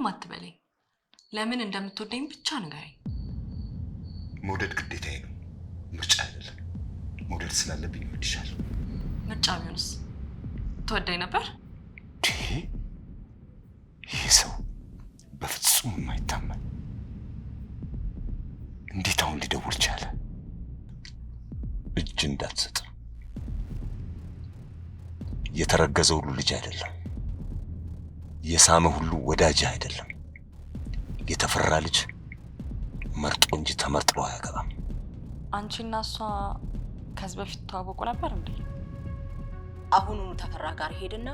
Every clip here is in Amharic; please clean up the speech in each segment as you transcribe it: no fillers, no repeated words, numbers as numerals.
ምንም አትበለኝ። ለምን እንደምትወደኝ ብቻ ንገረኝ። መውደድ ግዴታዬ ነው፣ ምርጫ አይደለም። መውደድ ስላለብኝ እወድሻለሁ። ምርጫ ቢሆንስ ትወደኝ ነበር? ይህ ሰው በፍጹም የማይታመን እንዴት አሁን ሊደውል ቻለ? እጅ እንዳትሰጥ። የተረገዘ ሁሉ ልጅ አይደለም። የሳመ ሁሉ ወዳጅ አይደለም። የተፈራ ልጅ መርጦ እንጂ ተመርጦ አያገባም። አንቺና እሷ ከዚህ በፊት ተዋወቁ ነበር እንዴ? አሁኑኑ ተፈራ ጋር ሄድና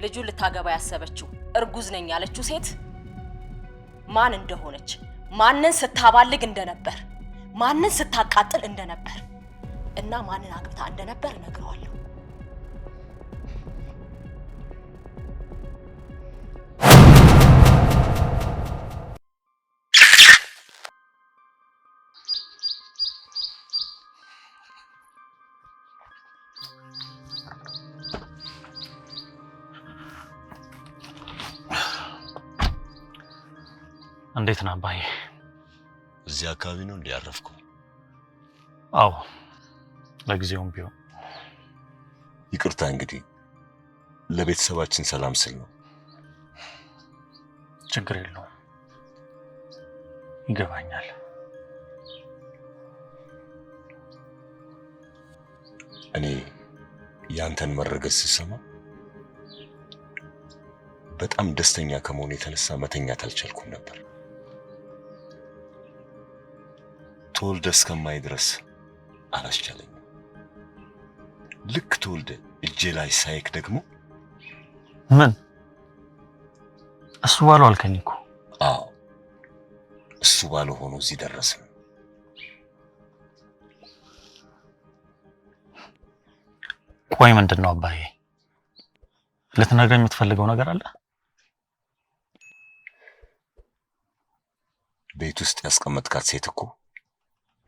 ልጁ ልታገባ ያሰበችው እርጉዝ ነኝ ያለችው ሴት ማን እንደሆነች፣ ማንን ስታባልግ እንደነበር፣ ማንን ስታቃጥል እንደነበር እና ማንን አግብታ እንደነበር እነግረዋለሁ። እንዴት ነህ አባዬ? እዚህ አካባቢ ነው እንዴ ያረፍከው? አዎ፣ ለጊዜውም ቢሆን። ይቅርታ እንግዲህ ለቤተሰባችን ሰላም ስል ነው። ችግር የለውም፣ ይገባኛል። እኔ ያንተን መረገዝ ስሰማ በጣም ደስተኛ ከመሆኑ የተነሳ መተኛት አልቻልኩም ነበር። ተወልደ እስከማይ ድረስ አላስቻለኝም። ልክ ተወልደ እጄ ላይ ሳይክ ደግሞ ምን እሱ ባለው አልከኝ እኮ። አዎ እሱ ባለው ሆኖ እዚህ ደረስን። ቆይ ምንድነው አባዬ? ልትነግረኝ የምትፈልገው ነገር አለ? ቤት ውስጥ ያስቀመጥካት ሴት እኮ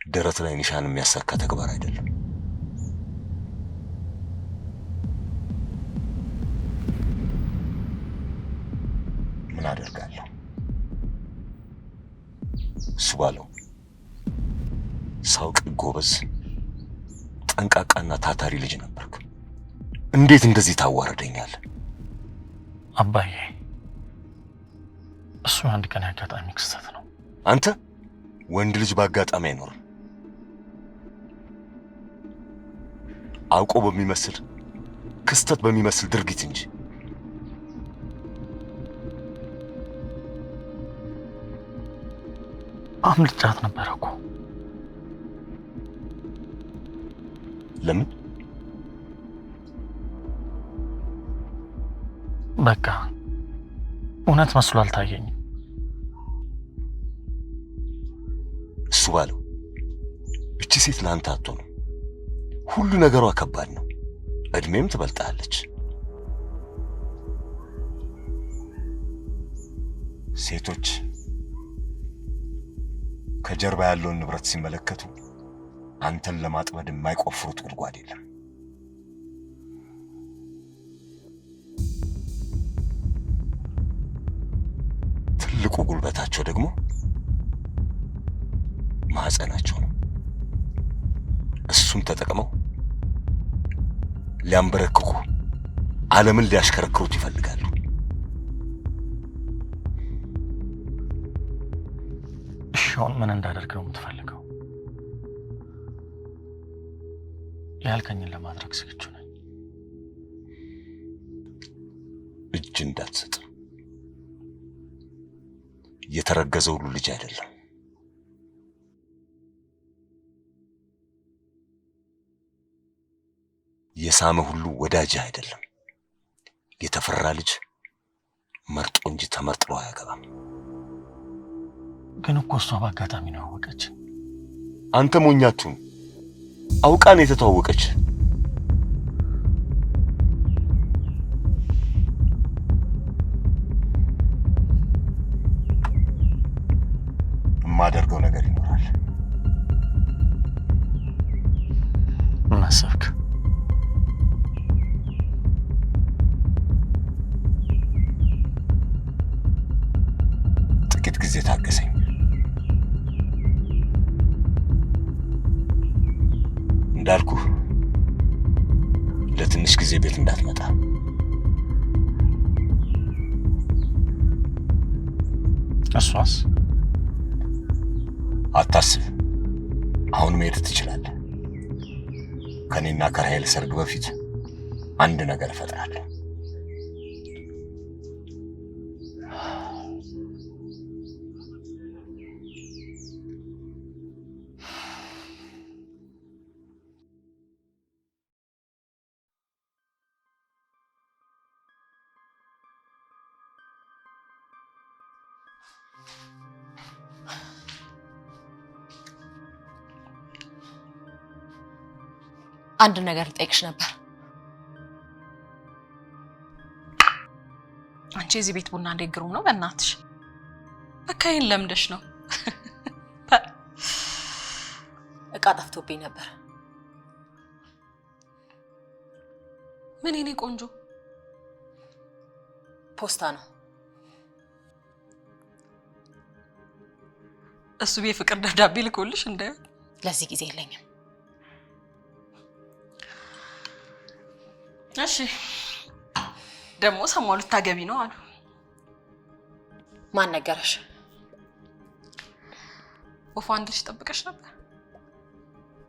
ደረት ላይ ኒሻን የሚያሳካ ተግባር አይደለም። ምን አደርጋለሁ? እሱ ባለው ሳውቅ ጎበዝ፣ ጠንቃቃና ታታሪ ልጅ ነበርክ። እንዴት እንደዚህ ታዋረደኛለህ? አባዬ እሱ አንድ ቀን ያጋጣሚ ክስተት ነው። አንተ ወንድ ልጅ በአጋጣሚ አይኖርም። አውቆ በሚመስል ክስተት በሚመስል ድርጊት እንጂ። አምልጫት ነበር እኮ። ለምን? በቃ እውነት መስሎ አልታየኝም። እሱ ባለው እቺ ሴት ለአንተ አትሆንም። ሁሉ ነገሯ ከባድ ነው። እድሜም ትበልጣለች። ሴቶች ከጀርባ ያለውን ንብረት ሲመለከቱ አንተን ለማጥመድ የማይቆፍሩት ጉድጓድ የለም። ትልቁ ጉልበታቸው ደግሞ ማህፀናቸው ነው። እሱን ተጠቅመው ሊያንበረክኩ ዓለምን ሊያሽከረክሩት ይፈልጋሉ። እሺውን ምን እንዳደርግ ነው የምትፈልገው? ያልከኝን ለማድረግ ዝግጁ ነኝ። እጅ እንዳትሰጥ። የተረገዘ ሁሉ ልጅ አይደለም። የሳመ ሁሉ ወዳጅ አይደለም። የተፈራ ልጅ መርጦ እንጂ ተመርጦ አያገባም። ግን እኮ እሷ በአጋጣሚ ነው ያወቀች። አንተ ሞኛቱን አውቃ ነው የተተዋወቀች። የማደርገው ነገር ይኖራል። ምን አሰብክ? ጥቂት ጊዜ ታገሰኝ። እንዳልኩህ ለትንሽ ጊዜ ቤት እንዳትመጣ። እሷስ? አታስብ፣ አሁን መሄድ ትችላለህ። ከኔና ከራሄል ሰርግ በፊት አንድ ነገር እፈጥራለሁ። አንድ ነገር ልጠይቅሽ ነበር። አንቺ እዚህ ቤት ቡና እንዴት ግሩም ነው በእናትሽ። በቃ ይሄን ለምደሽ ነው። እቃ ጠፍቶብኝ ነበር። ምን የኔ ቆንጆ? ፖስታ ነው። እሱ የፍቅር ደብዳቤ ልኮልሽ እንዳይ? ለዚህ ጊዜ የለኝም። እሺ ደግሞ ሰሞኑን ልታገቢ ነው አሉ። ማን ነገረሽ? ወፋ አንድሽ ጠብቀሽ ነበር?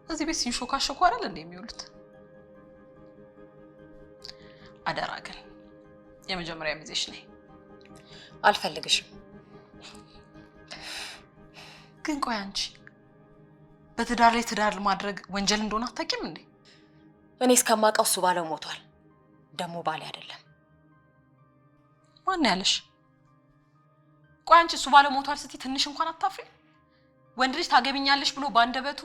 እዚህ ቤት ሲንሾካሾኩ አይደል እንዴ የሚውሉት? አደራ ግን የመጀመሪያ ሚዜሽ ነኝ። አልፈልግሽም። ግን ቆይ አንቺ በትዳር ላይ ትዳር ማድረግ ወንጀል እንደሆነ አታውቂም እንዴ? እኔ እስከማውቀው እሱ ባለው ሞቷል። ደግሞ ባሌ አይደለም። ማን ያለሽ? ቆይ አንቺ እሱ ባለው ሞቷል ስትይ ትንሽ እንኳን አታፍሪ? ወንድ ልጅ ታገቢኛለሽ ብሎ ባንደበቱ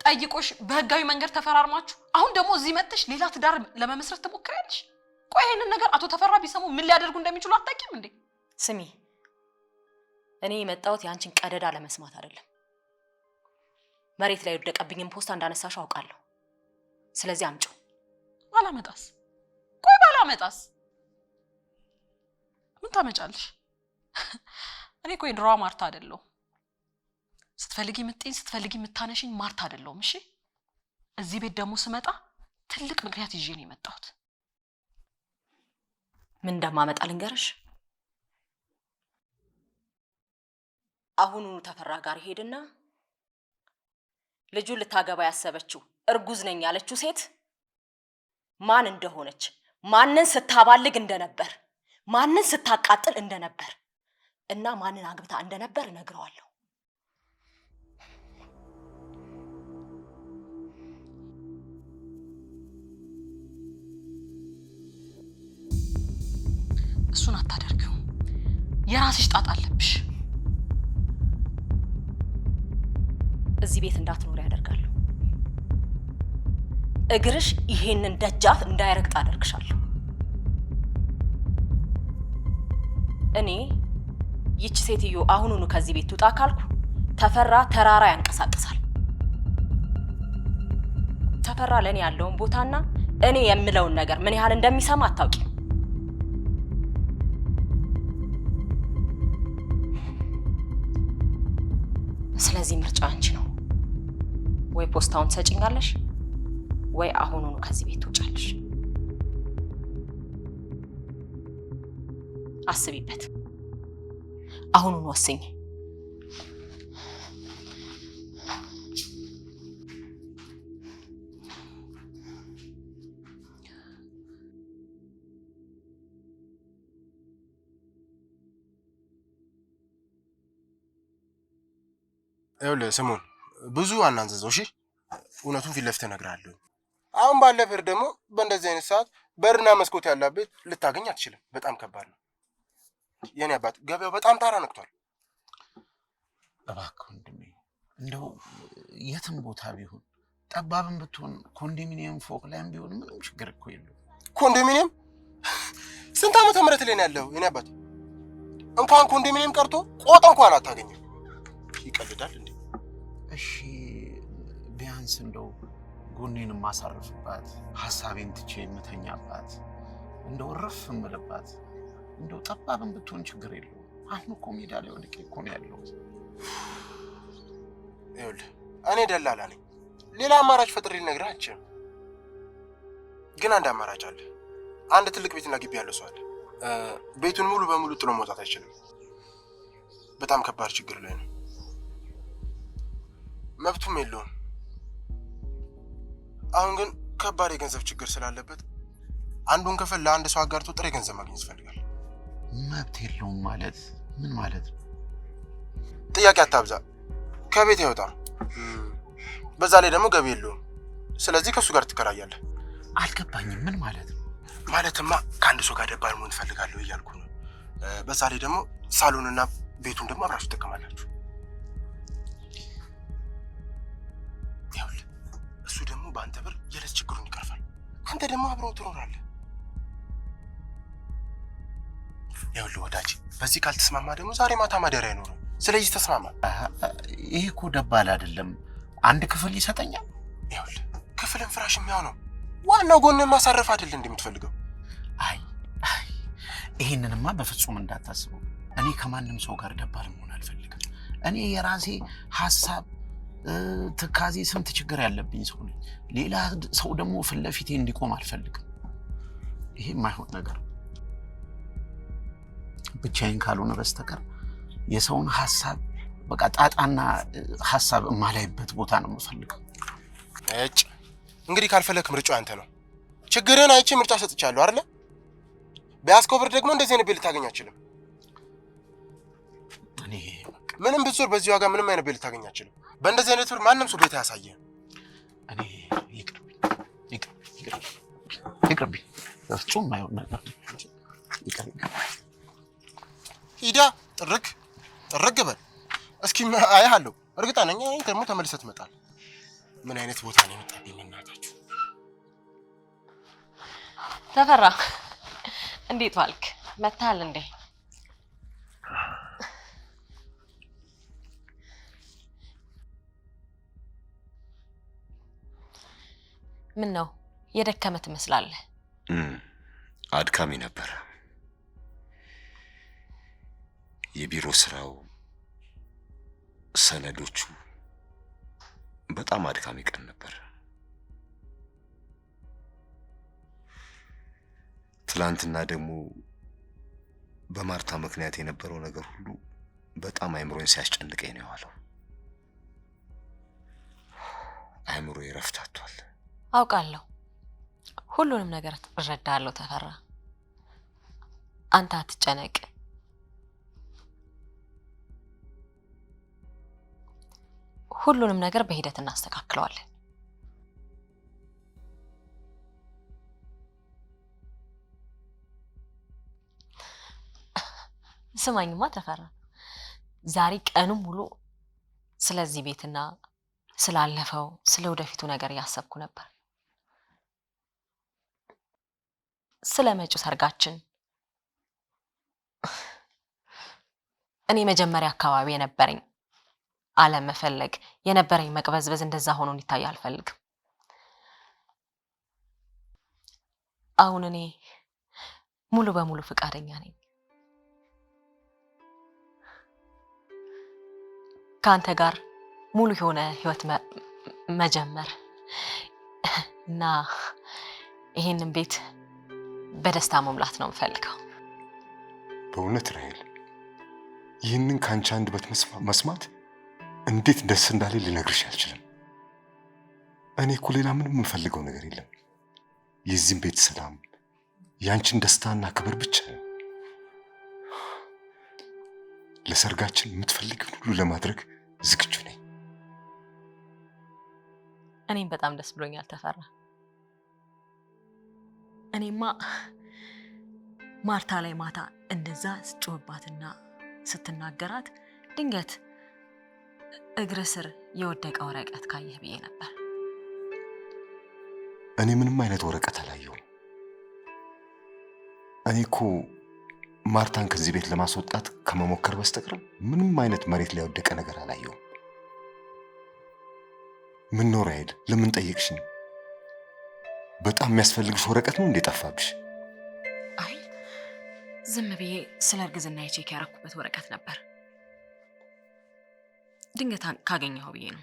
ጠይቆሽ በህጋዊ መንገድ ተፈራርማችሁ አሁን ደግሞ እዚህ መጥተሽ ሌላ ትዳር ለመመስረት ትሞክሪያለሽ? ቆይ ይሄንን ነገር አቶ ተፈራ ቢሰሙ ምን ሊያደርጉ እንደሚችሉ አታውቂም እንዴ? ስሚ፣ እኔ የመጣሁት ያንቺን ቀደዳ ለመስማት አይደለም። መሬት ላይ ወደቀብኝን ፖስታ እንዳነሳሽ አውቃለሁ። ስለዚህ አምጪው። ባላመጣስ? ቆይ ባላመጣስ ምን ታመጫለሽ? እኔ ቆይ ድሮዋ ማርታ አይደለሁ። ስትፈልጊ ምጥኝ ስትፈልጊ ምታነሽኝ ማርታ አይደለሁም። እሺ እዚህ ቤት ደግሞ ስመጣ ትልቅ ምክንያት ይዤ ነው የመጣሁት። ምን እንደማመጣ ልንገርሽ። አሁኑኑ ተፈራ ጋር ሄድና ልጁን ልታገባ ያሰበችው እርጉዝ ነኝ ያለችው ሴት ማን እንደሆነች፣ ማንን ስታባልግ እንደነበር፣ ማንን ስታቃጥል እንደነበር እና ማንን አግብታ እንደነበር እነግረዋለሁ። እሱን አታደርጊው። የራስሽ ጣጣ አለብሽ። እዚህ ቤት እንዳትኖር ያደርጋለሁ። እግርሽ ይሄንን ደጃፍ እንዳይረግጥ አደርግሻለሁ። እኔ ይቺ ሴትዮ አሁኑኑ ከዚህ ቤት ትውጣ ካልኩ ተፈራ ተራራ ያንቀሳቅሳል። ተፈራ ለኔ ያለውን ቦታና እኔ የምለውን ነገር ምን ያህል እንደሚሰማ አታውቂም። ስለዚህ ምርጫ አንቺ ነው። ወይ ፖስታውን ትሰጪኛለሽ ወይ አሁኑኑ ከዚህ ቤት ትውጫለሽ። አስቢበት። አሁኑኑ ወስኝ። ይኸውልህ ስሙን ብዙ አናንዘዘው። እሺ እውነቱን ፊት ለፊት እነግርሃለሁ። አሁን ባለፈር ደግሞ በእንደዚህ አይነት ሰዓት በርና መስኮት ያላት ቤት ልታገኝ አትችልም። በጣም ከባድ ነው። የኔ አባት ገበያው በጣም ታራ ነክቷል። እባክህ ወንድሜ እንደው የትም ቦታ ቢሆን ጠባብም ብትሆን ኮንዶሚኒየም ፎቅ ላይም ቢሆን ምንም ችግር እኮ የለውም። ኮንዶሚኒየም ስንት ዓመተ ምህረት ላይ ነው ያለው? የኔ አባት እንኳን ኮንዶሚኒየም ቀርቶ ቆጥ እንኳን አታገኝም። ይቀልዳል እንዴ? እሺ ቢያንስ እንደው ጎኔን ማሳረፍባት፣ ሐሳቤን ትቼ የምተኛባት፣ እንደው ረፍ እምልባት እንደው ጠባብም ብትሆን ችግር የለውም። አሁን እኮ ሜዳ ላይ ወድቄ እኮ ነው ያለሁት። ይኸውልህ እኔ ደላላ ነኝ። ሌላ አማራጭ ፈጥሬ ልነግርህ አልችልም። ግን አንድ አማራጭ አለ። አንድ ትልቅ ቤትና ግቢ ያለው ሰው አለ። ቤቱን ሙሉ በሙሉ ጥሎ መውጣት አይችልም። በጣም ከባድ ችግር ላይ ነው። መብቱም የለውም። አሁን ግን ከባድ የገንዘብ ችግር ስላለበት አንዱን ክፍል ለአንድ ሰው አጋርቶ ጥሬ ገንዘብ ማግኘት ይፈልጋል። መብት የለውም ማለት ምን ማለት ነው? ጥያቄ አታብዛ። ከቤት አይወጣም። በዛ ላይ ደግሞ ገቢ የለውም። ስለዚህ ከእሱ ጋር ትከራያለህ። አልገባኝም። ምን ማለት ነው? ማለትማ ከአንድ ሰው ጋር ደባል መሆን እፈልጋለሁ እያልኩ ነው። በዛ ላይ ደግሞ ሳሎንና ቤቱን ደግሞ አብራችሁ ትጠቀማላችሁ። ይኸውልህ እሱ ደግሞ በአንተ ብር የዕለት ችግሩን ይቀርፋል። አንተ ደግሞ አብረው ትኖራለህ። ይኸውልህ ወዳጅ፣ በዚህ ካልተስማማ ደግሞ ዛሬ ማታ ማደሪያ አይኖርም። ስለዚህ ተስማማ። ይሄ እኮ ደባል አይደለም። አንድ ክፍል ይሰጠኛል። ይኸውልህ ክፍልን ፍራሽ የሚያው ነው። ዋናው ጎንን ማሳረፍ አይደል እንደምትፈልገው? አይ ይሄንንማ በፍጹም እንዳታስበው። እኔ ከማንም ሰው ጋር ደባል መሆን አልፈልግም። እኔ የራሴ ሐሳብ፣ ትካዜ፣ ስንት ችግር ያለብኝ ሰው ነኝ። ሌላ ሰው ደግሞ ፊት ለፊቴ እንዲቆም አልፈልግም። ይሄ የማይሆን ነገር ብቻዬን ካልሆነ በስተቀር የሰውን ሐሳብ በቃ ጣጣና ሐሳብ የማላይበት ቦታ ነው የምፈልገው። እጭ እንግዲህ ካልፈለክ ምርጫው አንተ ነው። ችግርህን አይቼ ምርጫ ሰጥቻለሁ አይደለ? በያዝከው ብር ደግሞ እንደዚህ አይነት ቤት ልታገኝ አትችልም። እኔ ምንም ብትዞር በዚህ ዋጋ ምንም አይነት ቤት ልታገኝ አትችልም። በእንደዚህ አይነት ብር ማንም ሰው ቤት አያሳየህም። እኔ ይቅርብኝ። በፍጹም የማይሆን ነገር ይቅርብኝ። ሂዳ ጥርግ በል እስኪ አያለሁ። እርግጣ ነኝ ደግሞ ተመልሰህ ትመጣለህ። ምን አይነት ቦታ ነው የመጣብኝ? እናታችሁ ተፈራ እንዴት ዋልክ? መታል እንዴ? ምን ነው የደከመ ትመስላለህ? አድካሚ ነበር። የቢሮ ስራው፣ ሰነዶቹ፣ በጣም አድካሚ ቀን ነበር። ትላንትና ደግሞ በማርታ ምክንያት የነበረው ነገር ሁሉ በጣም አይምሮን ሲያስጨንቀኝ ነው የዋለው። አይምሮዬ እረፍት አጥቷል። አውቃለሁ። ሁሉንም ነገር እረዳለሁ ተፈራ። አንተ አትጨነቅ። ሁሉንም ነገር በሂደት እናስተካክለዋለን። ስማኝማ ተፈራ፣ ዛሬ ቀኑን ሙሉ ስለዚህ ቤትና ስላለፈው ስለ ወደፊቱ ነገር ያሰብኩ ነበር። ስለ መጪው ሰርጋችን እኔ መጀመሪያ አካባቢ የነበረኝ አለመፈለግ፣ የነበረኝ መቅበዝበዝ እንደዛ ሆኖ እንዲታይ አልፈልግም። አሁን እኔ ሙሉ በሙሉ ፍቃደኛ ነኝ ከአንተ ጋር ሙሉ የሆነ ህይወት መጀመር እና ይሄንን ቤት በደስታ መሙላት ነው የምፈልገው። በእውነት ራሔል፣ ይህንን ከአንቺ አንደበት መስማት እንዴት ደስ እንዳለ ልነግርሽ አልችልም። እኔ እኮ ሌላ ምንም የምፈልገው ነገር የለም። የዚህም ቤት ሰላም፣ ያንቺን ደስታና ክብር ብቻ ነው። ለሰርጋችን የምትፈልጊውን ሁሉ ለማድረግ ዝግጁ ነኝ። እኔም በጣም ደስ ብሎኛል ተፈራ። እኔማ ማርታ ላይ ማታ እንደዛ ስጮህባትና ስትናገራት ድንገት እግር ስር የወደቀ ወረቀት ካየህ ብዬ ነበር። እኔ ምንም አይነት ወረቀት አላየሁም። እኔ እኮ ማርታን ከዚህ ቤት ለማስወጣት ከመሞከር በስተቀር ምንም አይነት መሬት ላይ ወደቀ ነገር አላየሁም። ምን ነው ራሔል፣ ለምን ጠየቅሽኝ? በጣም የሚያስፈልግሽ ወረቀት ነው እንዴ ጠፋብሽ? አይ ዝም ብዬ ስለ እርግዝና የቼክ ያረኩበት ወረቀት ነበር። ድንገት ካገኘኸው ብዬ ነው።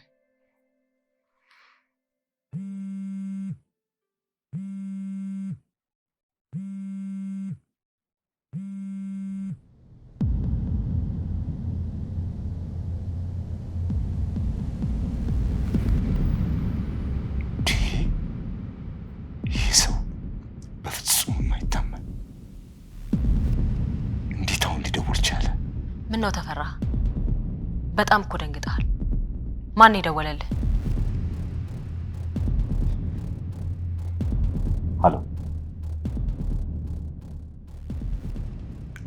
ይህ ሰው በፍጹም የማይታመን እንዴት አሁን ሊደውል ቻለ? ምን ነው ተፈራ? በጣም እኮ ደንግጠሃል። ማን የደወለልህ? ሄሎ።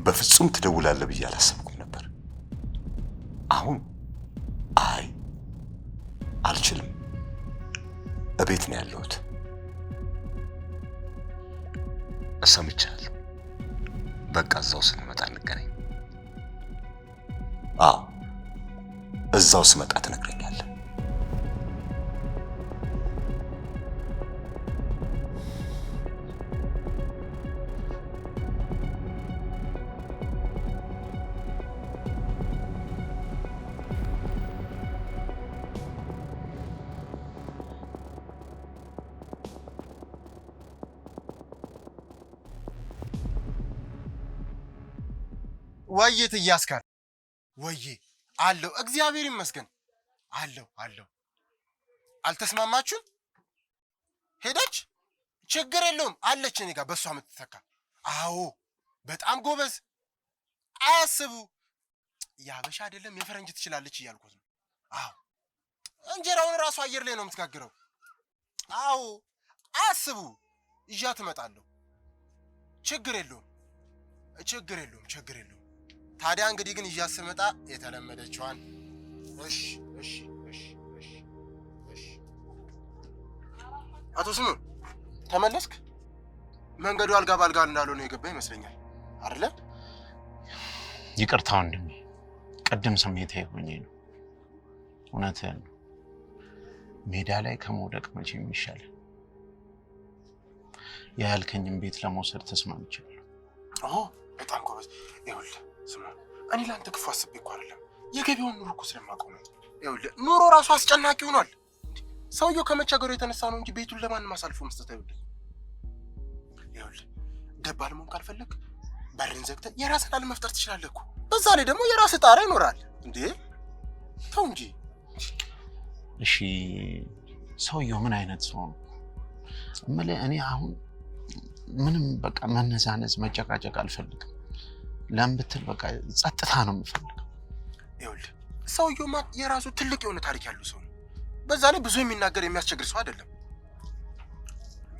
በፍጹም ትደውላለህ ብዬ አላሰብኩም ነበር። አሁን አይ አልችልም፣ እቤት ነው ያለሁት። እሰምቻለሁ። በቃ እዛው ስንመጣ እንገናኝ። አዎ እዛው ስመጣ ትነግረኛለህ። ወይዬ ትያስካል ወይዬ አለው። እግዚአብሔር ይመስገን አለው። አልተስማማችሁም? ሄደች? ችግር የለውም አለች እኔ ጋር በሷ የምትተካ። አዎ በጣም ጎበዝ። አያስቡ ያበሻ አይደለም የፈረንጅ ትችላለች እያልኩት ነው። አዎ እንጀራውን ራሱ አየር ላይ ነው የምትጋግረው። አዎ አያስቡ ይዣት እመጣለሁ። ችግር የለውም። ታዲያ እንግዲህ ግን ይዣት ስመጣ የተለመደችዋን እሺ። አቶ ስሙን ተመለስክ? መንገዱ አልጋ ባልጋ እንዳልሆነ የገባ ይመስለኛል አይደለ? ይቅርታ ወንድሜ፣ ቅድም ስሜታዊ ሆኜ ነው። እውነትህን ነው። ሜዳ ላይ ከመውደቅ መቼ የሚሻል ያልከኝም ቤት ለመውሰድ ተስማምቻለሁ። በጣም ጎበዝ። ይኸውልህ ስሙን፣ እኔ ለአንተ ክፉ አስቤ እኮ አይደለም፣ የገቢውን ኑሮ እኮ ስለማውቀው ነው። ይኸውልህ ኑሮ ራሱ አስጨናቂ ሆኗል። ሰውየው ከመቸገሩ የተነሳ ነው እንጂ ቤቱን ለማንም አሳልፎ መስጠት አይወድም። ይኸውልህ ደባል መሆን ካልፈለግ በርን ዘግተህ የራስህን ዓለም መፍጠር ትችላለህ እኮ። በዛ ላይ ደግሞ የራስህ ጣራ ይኖራል እንዴ። ተው እንጂ። እሺ ሰውየው ምን አይነት ሰው ነው? እምልህ እኔ አሁን ምንም በቃ መነዛነዝ መጨቃጨቅ አልፈልግም። ለምን ብትል በቃ ጸጥታ ነው የምፈልገው። ይኸውልህ ሰውየውማ የራሱ ትልቅ የሆነ ታሪክ ያለው ሰው ነው። በዛ ላይ ብዙ የሚናገር የሚያስቸግር ሰው አይደለም።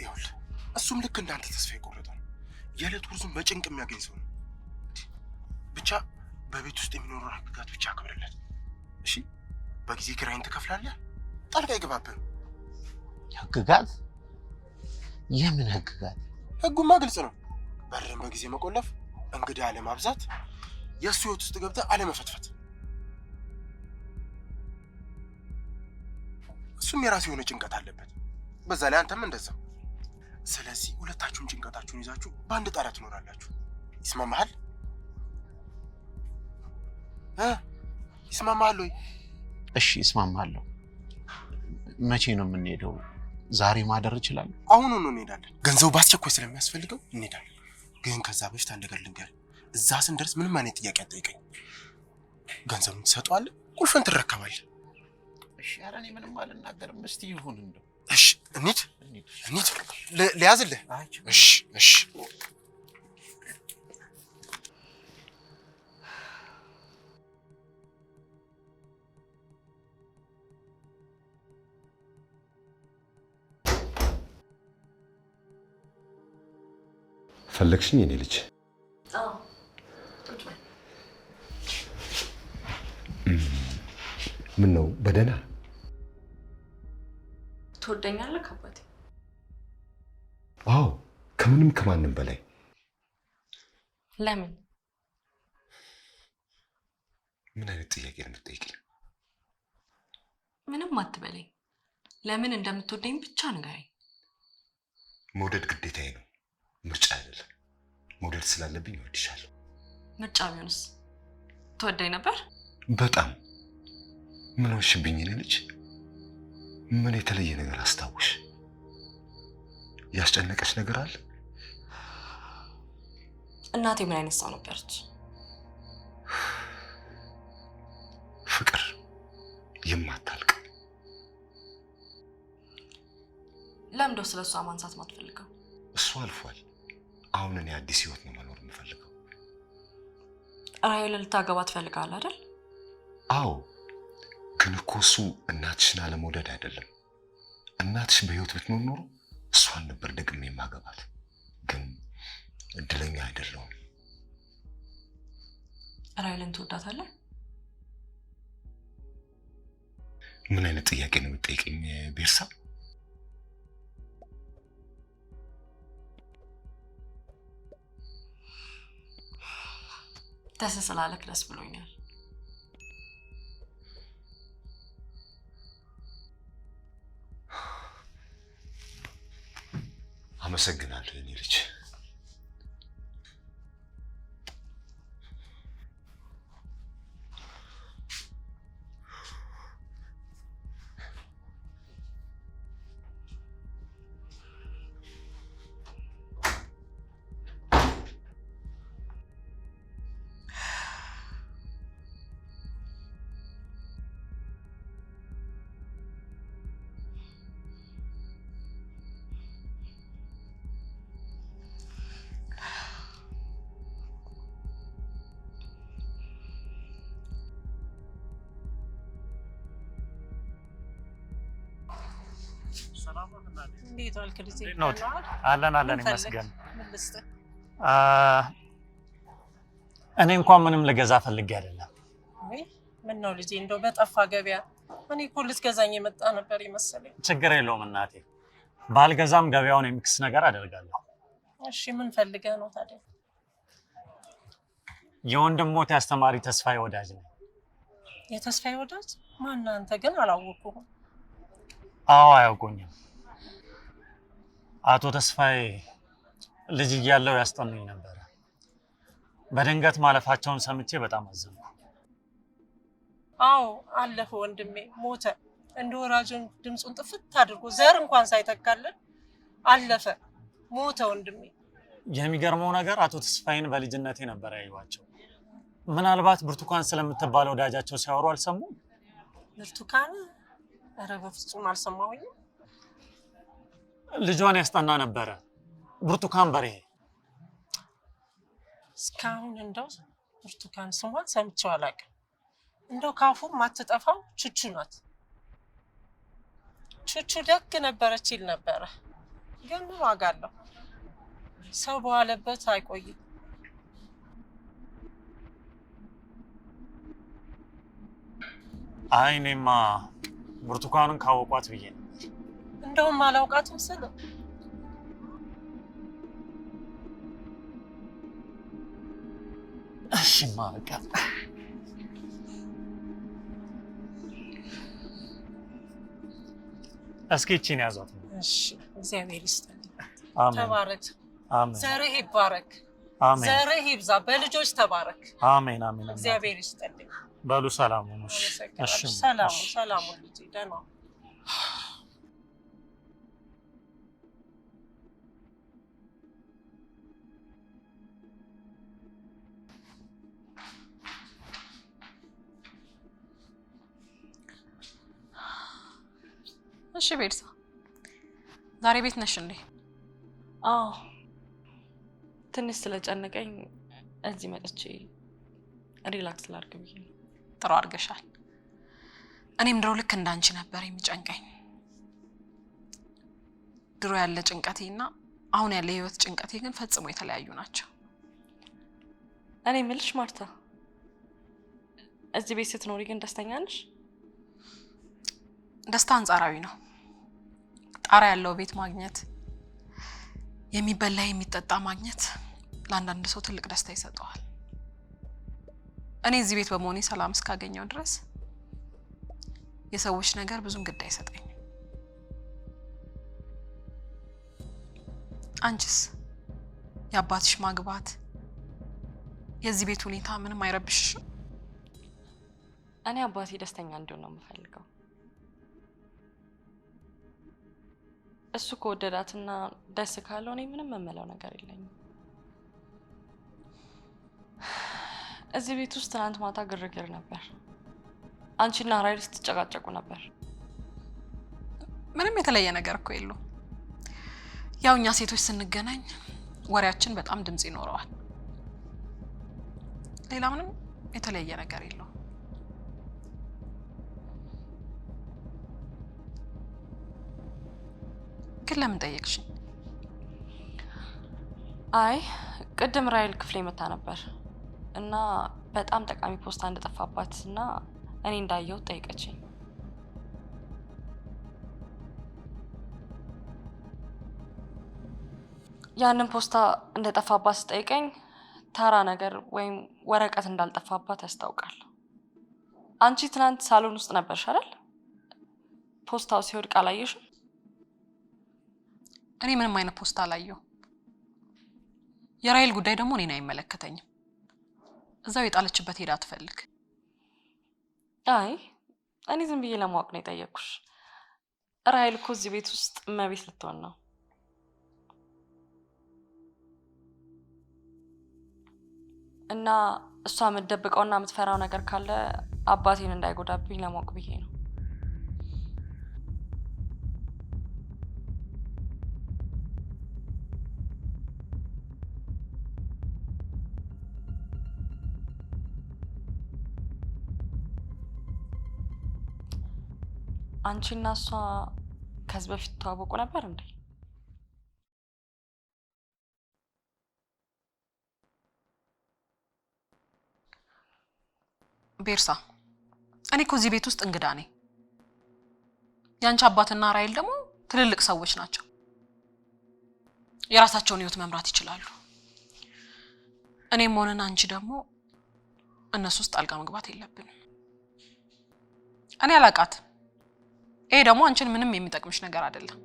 ይኸውልህ እሱም ልክ እንዳንተ ተስፋ የቆረጠ ነው። የዕለት ጉርሱን በጭንቅ የሚያገኝ ሰው ነው። ብቻ በቤት ውስጥ የሚኖሩ ህግጋት ብቻ አክብርለት እሺ። በጊዜ ኪራይን ትከፍላለህ። ጣልቃ አይገባብህም። ህግጋት? የምን ህግጋት? ህጉማ ግልጽ ነው። በርን በጊዜ መቆለፍ፣ እንግዳ አለማብዛት፣ የእሱ ህይወት ውስጥ ገብተህ አለመፈትፈት። እሱም የራሱ የሆነ ጭንቀት አለበት። በዛ ላይ አንተም እንደዛው። ስለዚህ ሁለታችሁም ጭንቀታችሁን ይዛችሁ በአንድ ጣሪያ ትኖራላችሁ። ይስማማሃል? ይስማማሃል ወይ? እሺ ይስማማለሁ። መቼ ነው የምንሄደው? ዛሬ ማደር እችላለሁ? አሁኑኑ እንሄዳለን። ገንዘቡ በአስቸኳይ ስለሚያስፈልገው እንሄዳለን። ግን ከዛ በፊት አንድ ነገር ልንገርህ። እዛ ስንደርስ ምንም አይነት ጥያቄ አትጠይቀኝ። ገንዘቡን ትሰጠዋለህ፣ ቁልፍን ትረከባለህ። እሺ ኧረ እኔ ምንም አልናገርም። እስቲ ይሁን እንደው። እሺ እንሂድ። ሊያዝልህ? እሺ ፈለግሽኝ የኔ ልጅ? ምን ነው በደህና? ትወደኛለህ አባቴ? አዎ ከምንም ከማንም በላይ። ለምን? ምን አይነት ጥያቄ ነው የምትጠይቂኝ? ምንም አትበለኝ። ለምን እንደምትወደኝ ብቻ ንገረኝ። መውደድ ግዴታዬ ነው፣ ምርጫ አይደለም። መውደድ ስላለብኝ እወድሻለሁ። ምርጫ ቢሆንስ ትወደኝ ነበር? በጣም ምን ሆንሽብኝ? እኔ ልጅ ምን የተለየ ነገር አስታውሽ? ያስጨነቀሽ ነገር አለ? እናቴ ምን አይነት ሰው ነበረች? ፍቅር የማታልቅ። ለምዶ ስለሷ ማንሳት ማትፈልገው? እሱ አልፏል። አሁን እኔ አዲስ ህይወት ነው መኖር የምፈልገው። ራሔልን ልታገባ ትፈልጋለህ አይደል? አዎ፣ ግን እኮ እሱ እናትሽን አለመውደድ አይደለም። እናትሽ በህይወት ብትኖር ኖሮ እሷን ነበር ደግሜ የማገባት። ግን እድለኛ አይደለሁም። ራሔልን ትወዳታለህ? ምን አይነት ጥያቄ ነው የምትጠይቀኝ ቤርሳ? ደስ ስላለክ ደስ ብሎኛል። አመሰግናለሁ የኔ ልጅ። እንዴት ዋልክ ልጄ? አለን ይመስገን። እኔ እንኳን ምንም ልገዛ ፈልጌ አይደለም። ምን ነው ልጄ እንደው በጠፋ ገበያ እኔ እኮ ልትገዛኝ የመጣ ነበር ይመስለኝ። ችግር የለውም እናቴ፣ ባልገዛም ገበያውን የሚክስ ነገር አደርጋለሁ። እሺ ምን ፈልገህ ነው ታዲያ? የወንድሞቴ አስተማሪ ተስፋዬ ወዳጅ ነኝ። የተስፋዬ ወዳጅ? ማን አንተ? ግን አላወኩህም። አዎ አያውቁኝም። አቶ ተስፋዬ ልጅ እያለሁ ያስጠኑኝ ነበር። በድንገት ማለፋቸውን ሰምቼ በጣም አዘንኩ። አዎ አለፈ ወንድሜ፣ ሞተ። እንደ ወራጁን ድምፁን ጥፍት አድርጎ ዘር እንኳን ሳይተካልን አለፈ፣ ሞተ ወንድሜ። የሚገርመው ነገር አቶ ተስፋዬን በልጅነቴ ነበር ያዩዋቸው። ምናልባት ብርቱካን ስለምትባለው ወዳጃቸው ሲያወሩ አልሰሙም? ብርቱካን? ኧረ በፍጹም አልሰማሁኝም። ልጇን ያስጠና ነበረ፣ ብርቱካን በርሄ። እስካሁን እንደው ብርቱካን ስሟን ሰምቼው አላውቅም። እንደው ካፉ ማትጠፋው ቹቹ ናት። ቹቹ ደግ ነበረች ይል ነበረ። ግን ምን ዋጋ አለው? ሰው በዋለበት አይቆይም። አይ እኔማ ብርቱካንን ካወቋት ብዬ ነበር። እንደውም አላውቃትም ስል እሺማ በቃ እስኪ እቺን ያዟት። እሺ እግዚአብሔር ይስጥልኝ። አሜን። ተባረክ። አሜን። ዘርህ ይባረክ። አሜን። ዘርህ ይብዛ። በልጆች ተባረክ። አሜን አሜን። እግዚአብሔር ይስጥልኝ። በሉ ሰላም ሁኑ። እሺ ሰላም ልጄ፣ ደህና እሺ ቤርሳ፣ ዛሬ ቤት ነሽ እንዴ? አዎ፣ ትንሽ ስለጨነቀኝ እዚህ መጥቼ ሪላክስ ላድርግ ብዬ ነው። ጥሩ አድርገሻል። እኔም ድሮ ልክ እንዳንቺ ነበር የሚጨንቀኝ። ድሮ ያለ ጭንቀቴና አሁን ያለ የህይወት ጭንቀቴ ግን ፈጽሞ የተለያዩ ናቸው። እኔ የምልሽ ማርታ፣ እዚህ ቤት ስትኖሪ ግን ደስተኛ ነሽ? ደስታ አንጻራዊ ነው። ጣራ ያለው ቤት ማግኘት፣ የሚበላ የሚጠጣ ማግኘት ለአንዳንድ ሰው ትልቅ ደስታ ይሰጠዋል። እኔ እዚህ ቤት በመሆኔ ሰላም እስካገኘው ድረስ የሰዎች ነገር ብዙም ግድ አይሰጠኝም። አንቺስ የአባትሽ ማግባት የዚህ ቤት ሁኔታ ምንም አይረብሽሽም? እኔ አባቴ ደስተኛ እንዲሆን ነው የምፈልገው። እሱ ከወደዳትና ደስ ካለው እኔ ምንም የምለው ነገር የለኝም። እዚህ ቤት ውስጥ ትናንት ማታ ግርግር ነበር። አንቺና ራይል ስትጨቃጨቁ ነበር። ምንም የተለየ ነገር እኮ የለው። ያው እኛ ሴቶች ስንገናኝ ወሬያችን በጣም ድምጽ ይኖረዋል። ሌላ ምንም የተለየ ነገር የለው። ግን ለምን ጠየቅሽኝ? አይ ቅድም ራይል ክፍሌ መታ ነበር እና በጣም ጠቃሚ ፖስታ እንደጠፋባት እና እኔ እንዳየው ጠይቀችኝ። ያንን ፖስታ እንደጠፋባት ስጠይቀኝ ተራ ነገር ወይም ወረቀት እንዳልጠፋባት ያስታውቃል። አንቺ ትናንት ሳሎን ውስጥ ነበርሽ አይደል? ፖስታው ሲወድቅ አላየሽም? እኔ ምንም አይነት ፖስታ አላየው። የራይል ጉዳይ ደግሞ እኔን አይመለከተኝም። እዛው የጣለችበት ሄዳ ትፈልግ። አይ እኔ ዝም ብዬ ለማወቅ ነው የጠየኩሽ። ራይል እኮ እዚህ ቤት ውስጥ እመቤት ልትሆን ነው። እና እሷ የምትደብቀውና የምትፈራው ነገር ካለ አባቴን እንዳይጎዳብኝ ለማወቅ ብዬ ነው። አንቺና እሷ ከዚህ በፊት ተዋወቁ ነበር እንዴ? ቤርሳ፣ እኔ እኮ እዚህ ቤት ውስጥ እንግዳ ነኝ። ያንቺ አባትና ራይል ደግሞ ትልልቅ ሰዎች ናቸው። የራሳቸውን ህይወት መምራት ይችላሉ። እኔም ሆነና አንቺ ደግሞ እነሱ ውስጥ ጣልቃ መግባት የለብንም። እኔ አላቃት። ይሄ ደግሞ አንቺን ምንም የሚጠቅምሽ ነገር አይደለም።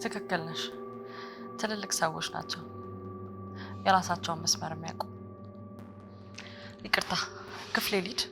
ትክክል ነሽ። ትልልቅ ሰዎች ናቸው፣ የራሳቸውን መስመር የሚያውቁ። ይቅርታ ክፍሌ ልሂድ።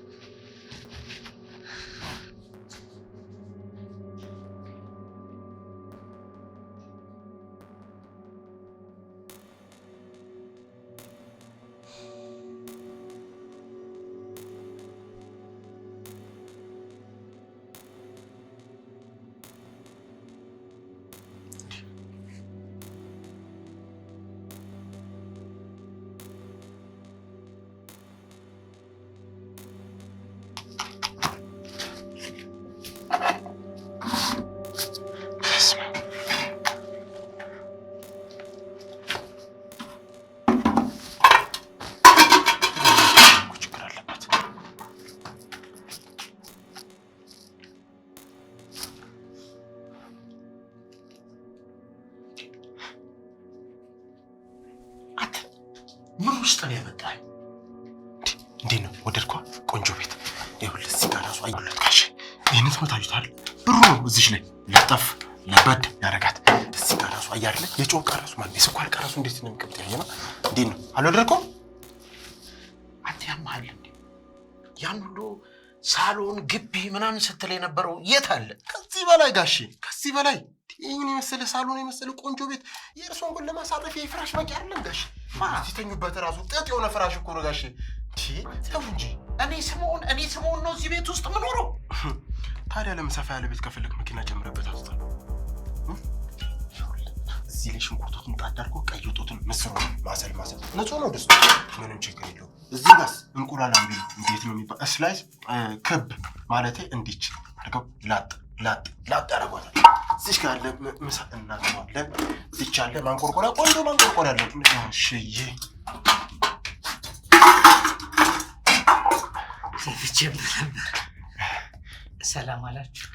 ምን ውስጥ ነው ያመጣኝ? እንዴት ነው ወደድኳ? ቆንጆ ቤት ይኸውልህ፣ እዚህ ጋር ራሱ አይወለድ ጋሽ ይሄንን ተመታጅቷል። ብሩ ነው እዚህ ላይ ለጠፍ ለበድ ያረጋት። እዚህ ጋር ራሱ አያርለ የጮህ ጋር ራሱ ማለት የስኳር ጋር ራሱ እንዴት ነው የሚቀምጥ? ያየና እንዴት ነው አልወደድኩም? አንተ ያማል እንዴ? ያን ሁሉ ሳሎን ግቢ ምናምን ስትል የነበረው የት አለ? ከዚህ በላይ ጋሽ ከዚህ በላይ ይሄን የመሰለ ሳሎን የመሰለ ቆንጆ ቤት የእርሶን ግን ለማሳረፍ የፍራሽ በቂ አይደለም ጋሽ። ሲተኙበት ራሱ ጥጥ የሆነ ፍራሽ እኮ ነው ጋሽ። ተው እንጂ እኔ ስምዖን ነው እዚህ ቤት ውስጥ የምኖረው። ታዲያ ለምን ሰፋ ያለ ቤት ከፈለክ መኪና ጨምረበት አውጣ። እዚህ ላይ ሽንኩርቱን ጣድ አድርጎ ቀይ ወጡን ምስሩ ማሰል ንጹህ ነው ድስቱ፣ ምንም ችግር የለውም። እዚህ ጋር እንቁላል አንቢ እንዴት ነው የሚባል ስላይስ ክብ ማለቴ እንዲች አድርገው ላጥ ያደርጓታል። እዚህ ጋር ያለ ምሳ እናጥባለን። እዚች ያለ ማንቆርቆሪያ ቆንጆ ማንቆርቆሪያ አለ። እሺዬ ሰላም አላችሁ?